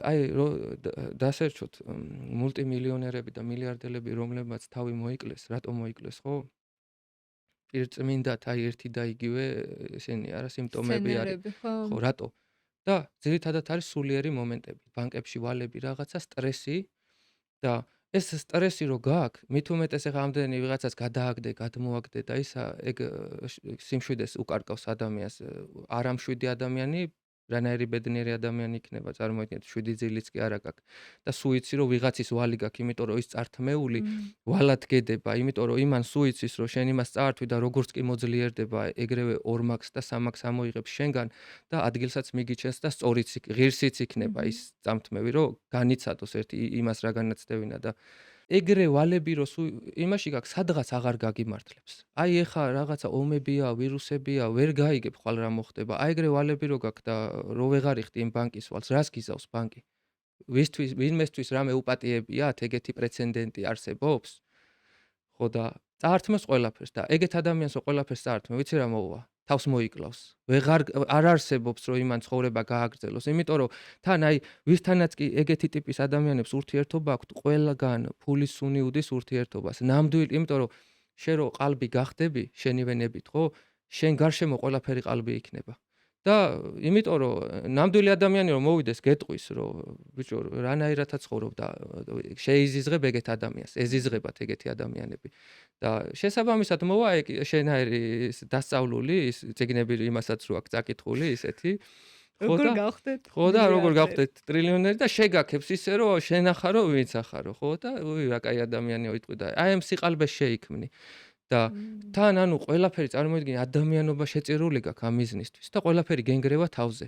აი დასერჩოთ მულტიმილიონერები და მილიარდელები, რომლებმაც თავი მოიკლეს, რატომ მოიკლეს, ხო? პირწმინდად აი ერთი და იგივე ესენი არა სიმპტომები არის. სცენარები, ხო? ხო, რატო? და ძირითადად არის სულიერი მომენტები. ბანკებში ვალები, რაღაცა სტრესი და ეს სტრესი რო გააქვს, მით უმეტეს ახლა ამდენი ვიღაცას გადააგდე, გადმოაგდე და ისა ეგ სიმშვიდეს უკარკავს ადამიანს. არა მშვიდი ადამიანი, რანაირი ბედნიერი ადამიანი იქნება, წარმოიდგინეთ 7 ძილიც კი არა გაქვს. და სუიცი რო ვიღაცის ვალი გაქვს, იმიტომ რომ ის წართმეული ვალად გედება, იმიტომ რომ იმან სუიცის რომ შენ იმას წაართვი და როგორც კი მოძლიერდება, ეგრევე 2 მაქვს და 3 მაქვს ამოიღებს შენგან და ადგილსაც მიგიჩენს და სწორიც ღირსიც იქნება ის წამთმევი, რომ განიცადოს ერთი იმას რა განაცდევინა და ეგრე ვალები რო იმაში გაქვს, სადღაც აღარ გაგიმართლებს. აი ეხა რაღაცა ომებია, ვირუსებია, ვერ გაიგებ ხვალ რა მოხდება. აი ეგრე ვალები რო გაქვს და რო ვეღარ იხდი იმ ბანკის ვალს, რას გიზავს ბანკი? ვინმესთვის რამე უპატიებიათ, ეგეთი პრეცედენტი არსებობს? ხო და წაართმევს ყველაფერს და ეგეთ ადამიანს რო ყველაფერს წაართმევ, ვიცი რა მოუვა? თავს მოიკლავს. არ არსებობს რომ იმან ცხოვრება გააგრძელოს, იმიტომ რომ თან აი ვისთანაც კი ეგეთი ტიპის ადამიანებს ურთიერთობა აქვთ, ყველგან ფულის სუნი უდის ურთიერთობას. ნამდვილი, იმიტომ რომ შენ რო ყალბი გახდები, შენივე ნებით, ხო? შენ გარშემო ყველაფერი ყალბი იქნება. და იმიტომ რომ ნამდვილი ადამიანი რომ მოვიდეს გეტყვის რომ ბიჭო რანაირადაც ცხოვრობ და შეიზიზღებ ეგეთ ადამიანს, ეზიზღებათ ეგეთი ადამიანები. და შესაბამისად მოვა ეგ შენაირი დასწავლული ის ციგნები იმასაც რო აქვს წაკითხული ისეთი. ხო როგორ და გავხდეთ ხო და როგორ მილიარდერი? გავხდეთ ტრილიონერი და შეგაქებს ისე რომ შენახარო ვინც ახარო, ხო და რა კაი ადამიანია ვიტყვი და აი ამ სიყალბეს შეიქმნი. და თან ანუ ყველაფერი წარმოიდგინე ადამიანობა შეწირული გაქვს ამ მიზნისთვის და ყველაფერი გენგრევა თავზე.